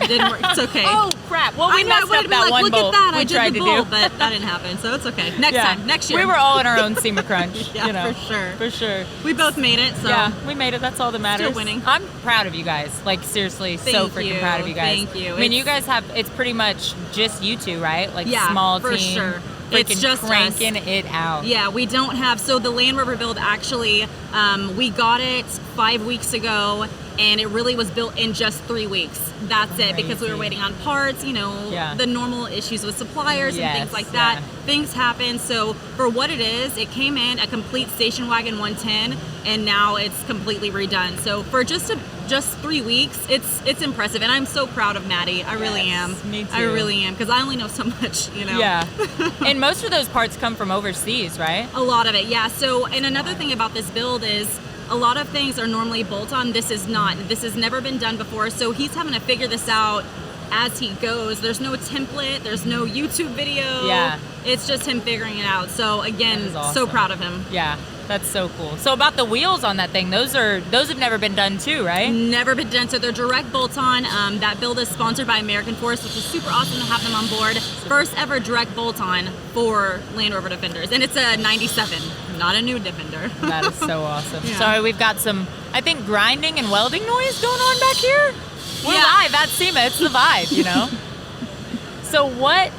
didn't work. It's okay. Oh, crap. Well, we messed up that one look bolt at that. we I tried did the to bolt, do. but that didn't happen, so it's okay. Next time. Next year. We were all in our own SEMA crunch. Yeah, you know, for sure. For sure. We both made it, so. Yeah, we made it. That's all that matters. Still winning. I'm proud of you guys. Like, seriously, so Thank freaking you. proud of you guys. Thank you. I mean, you guys it's pretty much just you two, right? Like, Yeah, small for team. sure. Freaking It's just cranking it out. Yeah, we don't have, so the Land Rover build actually, we got it 5 weeks ago, and it really was built in just 3 weeks. That's it, because we were waiting on parts, the normal issues with suppliers and things like that. Yeah. Things happen, so for what it is, it came in a complete station wagon 110, and now it's completely redone. So for just 3 weeks, it's impressive, and I'm so proud of Maddie. I really am. Me too. I really am, because I only know so much, Yeah. And most of those parts come from overseas, right? A lot of it, yeah. So, and another thing about this build is a lot of things are normally bolt-on. This is not. This has never been done before. So he's having to figure this out as he goes. There's no template. There's no YouTube video. Yeah. It's just him figuring it out. So again, That is awesome. so proud of him. Yeah. That's so cool. So about the wheels on that thing, those have never been done too, right? Never been done. So they're direct bolt-on. That build is sponsored by American Force, which is super awesome to have them on board. First ever direct bolt-on for Land Rover Defenders. And it's a 97, not a new Defender. That is so awesome. Yeah. Sorry, we've got some, I think, grinding and welding noise going on back here. We're Yeah. live at SEMA. It's the vibe, So what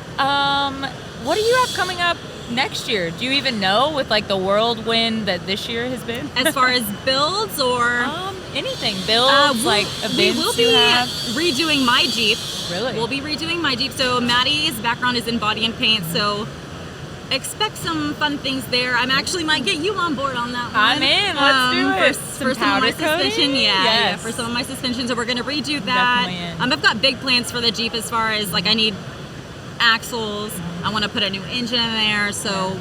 do you have coming up next year? Do you even know, with like the whirlwind that this year has been? As far as builds or... Anything. Builds, like events we will be you have? redoing my Jeep. Really? We'll be redoing my Jeep. So Maddie's background is in body and paint, so expect some fun things there. I actually might get you on board on that one. I'm in. Let's do it. For some of my suspension, yeah, Yes. for some of my suspension. So we're gonna redo that. Definitely in. I've got big plans for the Jeep as far as like I need axles. I want to put a new engine in there. So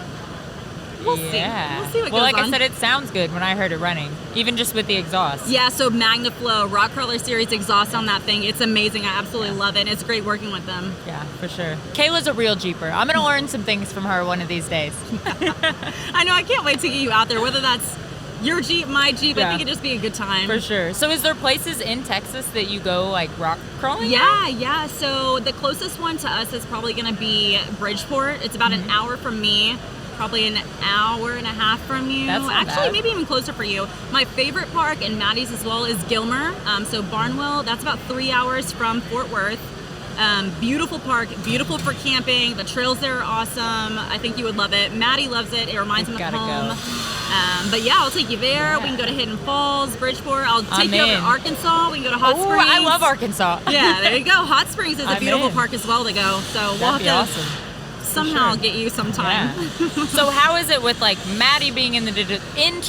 we'll see. Yeah. We'll see what well, goes like on. I said, it sounds good when I heard it running, even just with the exhaust. Yeah, so MagnaFlow, Rock Crawler Series exhaust on that thing. It's amazing. I absolutely love it. It's great working with them. Yeah, for sure. Kayla's a real Jeeper. I'm going to learn some things from her one of these days. I know. I can't wait to get you out there, whether that's your Jeep, my Jeep. Yeah. I think it'd just be a good time. For sure. So is there places in Texas that you go like rock crawling? Yeah. So the closest one to us is probably going to be Bridgeport. It's about an hour from me. Probably an hour and a half from you. That's not Actually, bad. maybe even closer for you. My favorite park, and Maddie's as well, is Gilmer. So Barnwell, that's about 3 hours from Fort Worth. Beautiful park, beautiful for camping. The trails there are awesome. I think you would love it. Maddie loves it. It reminds him of Gotta home. go. But yeah, I'll take you there. Yeah. We can go to Hidden Falls, Bridgeport. I'll take I'm you over in. to Arkansas. We can go to Hot Oh, Springs. I love Arkansas. Yeah, there you go. Hot Springs is a I'm beautiful in. park as well to go. So we'll That'd be have to awesome. somehow sure. get you sometime. Yeah. So how is it with like Maddie being into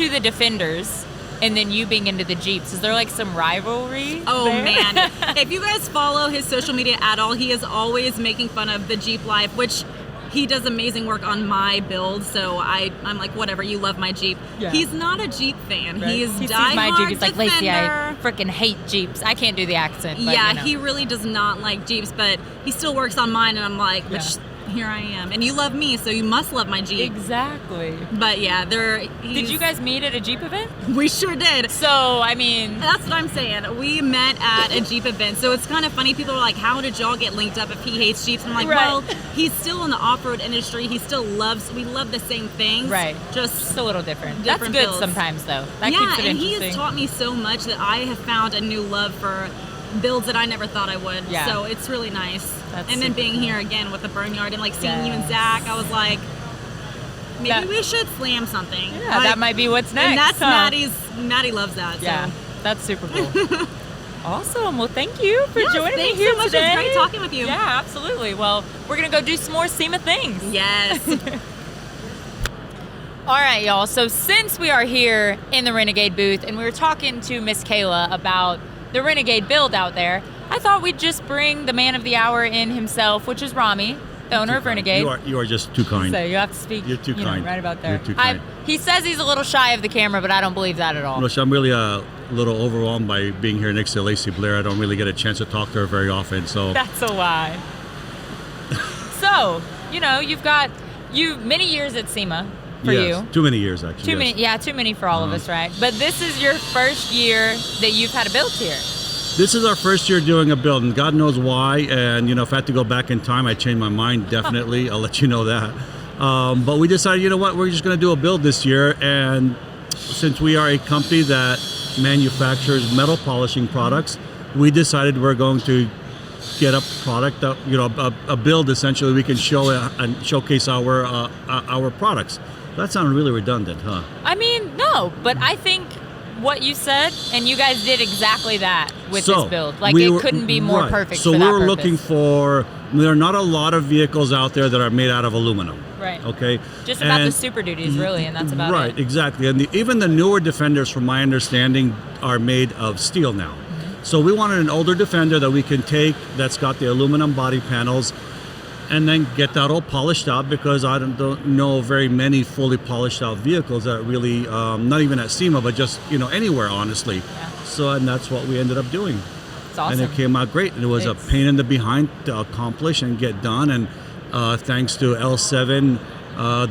the Defenders and then you being into the Jeeps? Is there like some rivalry? Oh there? man, if you guys follow his social media at all, he is always making fun of the Jeep life, which he does amazing work on my build. So I'm like, whatever, you love my Jeep. Yeah. He's not a Jeep fan. Right. He's He sees diehard my Jeep. He's like, Lacey, I Defender. freaking hate Jeeps. I can't do the accent. But, Yeah, you know. he really does not like Jeeps, but he still works on mine, and I'm like, but here I am. And you love me, so you must love my Jeep. Exactly. But yeah, Did you guys meet at a Jeep event? We sure did. So, I mean... That's what I'm saying. We met at a Jeep event. So it's kind of funny. People are like, how did y'all get linked up if he hates Jeeps? I'm like, Right. well, he's still in the off-road industry. He still we love the same things. Right. Just Just a little different. Different That's good builds. sometimes, though. That yeah, keeps it and he interesting. has taught me so much that I have found a new love for builds that I never thought I would. Yeah. So it's really nice. That's and then super being cool. here again with the Burnyard and like seeing you and Yes. Zach, I was like, maybe we should slam something. Yeah, that might be what's next. And that's huh? Maddie loves that. Yeah, So. that's super cool. Awesome. Well, thank you for joining me Thanks here so much. today. It was great talking with you. Yeah, absolutely. Well, we're going to go do some more SEMA things. Yes. All right, y'all. So since we are here in the Renegade booth and we were talking to Miss Kayla about the Renegade build out there, I thought we'd just bring the man of the hour in himself, which is Ramy, the owner of Renegade. You are just too kind. So you have to speak. You're too kind. Right about there. You're too kind. He says he's a little shy of the camera, but I don't believe that at all. Look, I'm really a little overwhelmed by being here next to Lacey Blair. I don't really get a chance to talk to her very often. So That's a lie. So, you've got many years at SEMA for yes, you. too many years actually. Too many, yeah, too many for all of us, right? But this is your first year that you've had a build here. This is our first year doing a build, and God knows why. And if I had to go back in time, I'd change my mind definitely. I'll let you know that. But we decided, you know what, we're just going to do a build this year. And since we are a company that manufactures metal polishing products, we decided we're going to get a product that a build essentially we can show and showcase our products. That sounded really redundant, huh? I mean, no, but I think what you said, and you guys did exactly that with this build. Like, it couldn't be more perfect So for that we were purpose. looking for, there are not a lot of vehicles out there that are made out of aluminum. Right. Okay. Just about the Super Duties, really, and that's about it. Right, exactly. And even the newer Defenders, from my understanding, are made of steel now. Mm-hmm. So we wanted an older Defender that we can take that's got the aluminum body panels and then get that all polished out, because I don't know very many fully polished out vehicles that really, not even at SEMA, but just, anywhere, honestly. Yeah. So, and that's what we ended up doing. It's awesome. And it came out great. And it was a pain in the behind to accomplish and get done. And thanks to L7,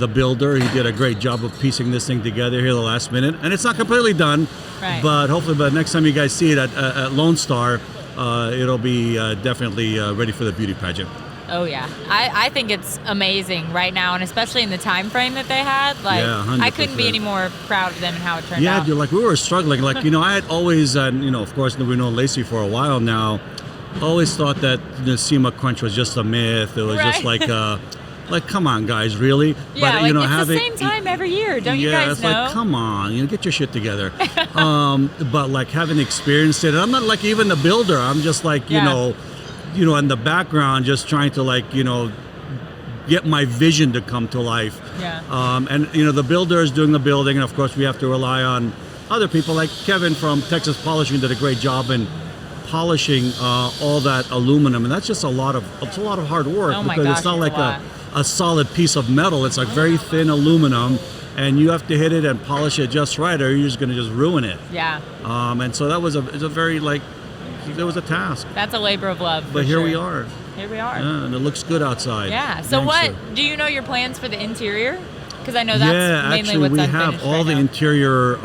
the builder, he did a great job of piecing this thing together here the last minute. And it's not completely done, Right. but hopefully by the next time you guys see it at Lone Star, it'll be definitely ready for the beauty pageant. Oh yeah, I think it's amazing right now, and especially in the time frame that they had. Like, Yeah, 100%. I couldn't be any more proud of them and how it turned Yeah, out. dude, like we were struggling. Like, I had always, of course, we've known Lacey for a while now. Always thought that the SEMA crunch was just a myth. It was just like, come on, guys, really? Yeah, but, it's the same time every year. Don't you guys it's know? like, come on, get your shit together. But like having experienced it, and I'm not like even the builder. I'm just like, in the background, just trying to get my vision to come to life. Yeah. And the builder is doing the building, and of course we have to rely on other people like Kevin from Texas Polishing did a great job in polishing all that aluminum, and that's just a lot of hard work. Oh my because gosh, it's not it's like a lot. a solid piece of metal. It's like very thin aluminum, and you have to hit it and polish it just right, or you're just going to just ruin it. Yeah. And so that was a very there was a task. That's a labor of love. But for here sure. we are. Here we are. Yeah, and it looks good outside. Yeah. So Thanks, what do you know your plans for the interior? Because I know that's mainly actually, what's we unfinished have all right the now. interior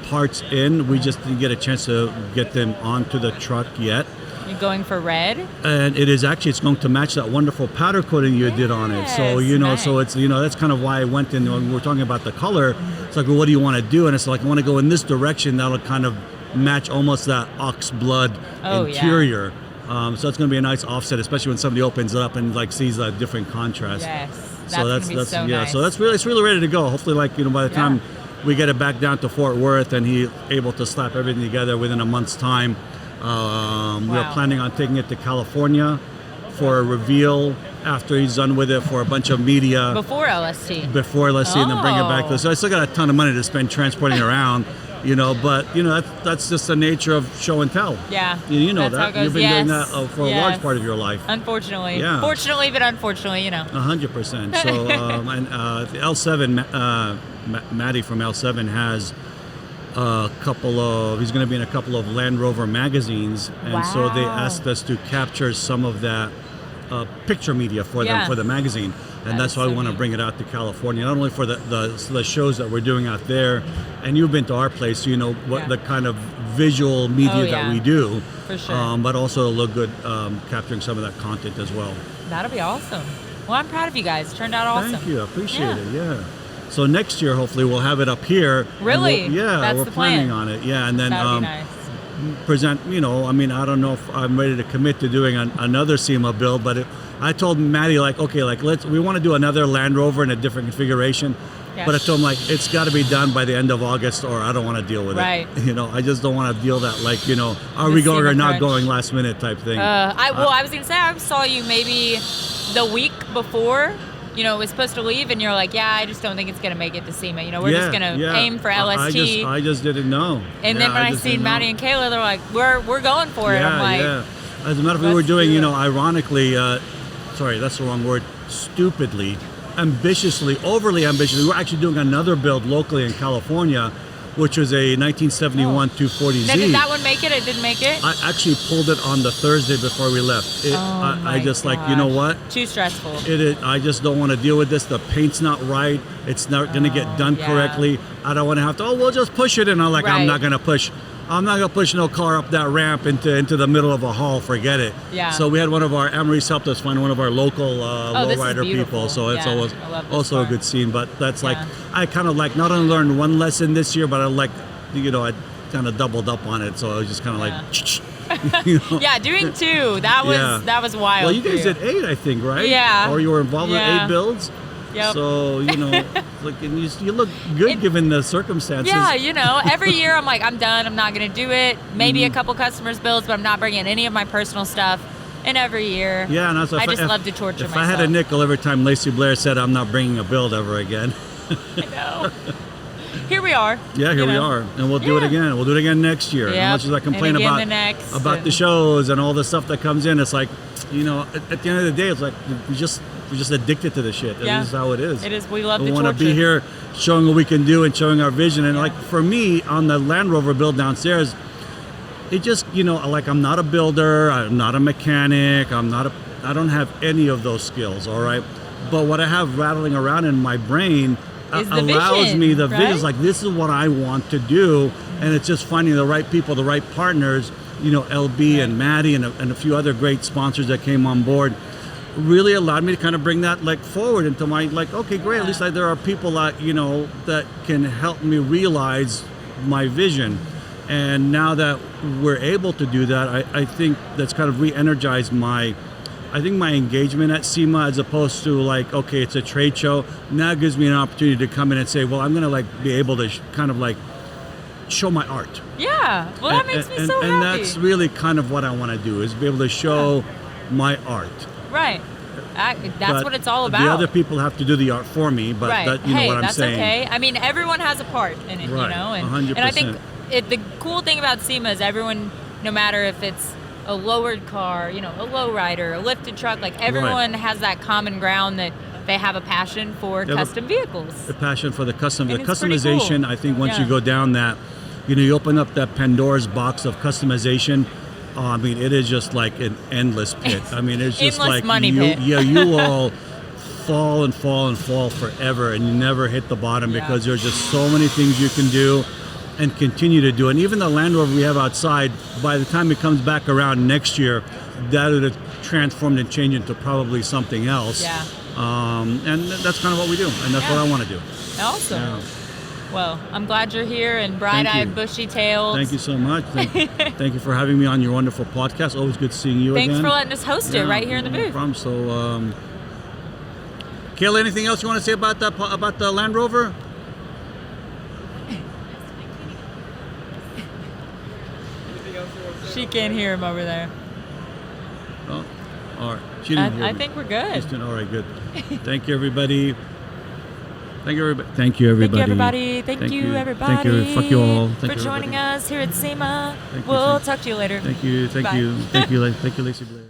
parts in. We just didn't get a chance to get them onto the truck yet. You're going for red? And it's going to match that wonderful powder coating you did on it. So Yes, so it's that's kind of why I went in when we were talking about the color. It's like, well, what do you want to do? And it's like, I want to go in this direction. That'll kind of match almost that ox blood interior. So it's going to be a nice offset, especially when somebody opens it up and sees a different contrast. Yes. So that's gonna be so nice. So it's really ready to go. Hopefully, by the time we get it back down to Fort Worth and he's able to slap everything together within a month's time. We're planning on taking it to California for a reveal after he's done with it, for a bunch of media. Before LST. Let's see, and then bring it back. So I still got a ton of money to spend transporting around, but that's just the nature of show and tell. Yeah. You know that's how it that. goes. You've been doing that for a large Yes. part of your life. Unfortunately. Yeah. Fortunately, but unfortunately, 100%. So, and the L7, Maddie from L7 has he's going to be in a couple of Land Rover magazines, and so they asked us to capture some of that picture media for them for the magazine, and that's why we want to bring it out to California, not only for the shows that we're doing out there, and you've been to our place, you know what the kind of visual media that we do, for sure, but also look good capturing some of that content as well. That'll be awesome. Well, I'm proud of you guys. Turned out awesome. Thank you. I appreciate it. Yeah. So next year, hopefully, we'll have it up here. Really? We're That's the planning plan. on it. Yeah, and then That'd be nice. present, I don't know if I'm ready to commit to doing another SEMA build, but I told Maddie, okay, we want to do another Land Rover in a different configuration. Yeah. But I told him, it's got to be done by the end of August, or I don't want to deal with Right. it. I just don't want to deal that, are The we going SEMA or not crunch. going last minute type thing. I was going to say, I saw you maybe the week before, it was supposed to leave, and you're like, yeah, I just don't think it's going to make it to SEMA. We're just going to aim for LST. I just didn't know. And then when I seen Maddie and Kayla, they're like, we're going for it. I'm like, As a matter of fact, we were let's doing, do it. ironically, sorry, that's the wrong word, stupidly, ambitiously, overly ambitiously. We're actually doing another build locally in California, which was a 1971 240Z. Now, did that one make it? It didn't make it? I actually pulled it on the Thursday before we left. I just you know what? Too stressful. I just don't want to deal with this. The paint's not right. It's not going to get done correctly. I don't want to have to, we'll just push it. And I'm like, Right. I'm not going to push no car up that ramp into the middle of a hall. Forget it. Yeah. So we had one of our, Amory's helped us find one of our local this is lowrider beautiful. people. So it's Yeah, always I love this also a car. good scene. But that's Yeah. I kind of not only learned one lesson this year, but I I kind of doubled up on it. So I was just kind of Yeah, doing 2. That was wild. Well, you guys for did 8, I think, right? Yeah. Or you were involved Yeah. in 8 builds? Yep. So, and you look good given the circumstances. Yeah, every year I'm like, I'm done. I'm not going to do it. Maybe Mm-hmm. a couple customers' builds, but I'm not bringing any of my personal stuff. And every year, Yeah, and also I just love to torture if myself. I had a nickel every time Lacey Blair said I'm not bringing a build ever again. I know. Here we are. Yeah, here we are, and we'll do it Yeah. again. We'll do it again next year. Yep. As much as I complain And again about the next, the and- shows and all the stuff that comes in, it's like, at the end of the day, it's like we're just addicted to the shit. Yeah. This is how it is. It is. We love We to want to torture. be here showing what we can do and showing our vision. And for me, on the Land Rover build downstairs, it just, I'm not a builder, I'm not a mechanic, I don't have any of those skills, all right? But what I have rattling around in my brain Is the allows vision, me the right? vision. It's like, this is what I want to do. And it's just finding the right people, the right partners, LB and Maddie and a few other great sponsors that came on board really allowed me to kind of bring that forward into my okay, great, at least there are people that that can help me realize my vision. And now that we're able to do that, I think that's kind of re-energized my engagement at SEMA, as opposed to okay, it's a trade show. Now it gives me an opportunity to come in and say, well, I'm going to be able to kind of show my art. Yeah. Well, that makes me so happy. And that's really kind of what I want to do, is be able to show my art. Right. That's But what it's all about. The other people have to do the art for me, but right. that, you know what I'm that's saying. okay. I mean, everyone has a part in it, Right. and I think the cool thing about SEMA is everyone, no matter if it's a lowered car, a low rider, a lifted truck, everyone has that common ground that they have a passion for custom vehicles. The passion for the custom, And the it's pretty customization. cool. I think once Yeah. you go down that, you open up that Pandora's box of customization. I mean, it is just like an endless pit. I mean, it's just Endless like money you, pit. you will fall and fall and fall forever, and you never hit the bottom because there's just so many things you can do and continue to do. And even the Land Rover we have outside, by the time it comes back around next year, that would have transformed and changed into probably something else. Yeah. And that's kind of what we do, and that's what I want to do. Awesome. Yeah. Well, I'm glad you're here and Thank bright-eyed, you. bushy-tailed. Thank you so much. Thank you for having me on your wonderful podcast. Always good seeing you Thanks again. for letting us host it right here in the No booth. problem. So, Kayla, anything else you want to say about the Land Rover? She can't hear him over there. Oh, all right. She didn't hear I me. think we're good. All right, good. Thank you, everybody. Thank you, everybody. Thank you, everybody. Thank you, everybody. Thank you. Fuck you all. Thank for you, joining everybody. us here at SEMA. Thank you, We'll thank- talk to you later. Thank you. Thank Bye. you. Thank you, Lacey Blair.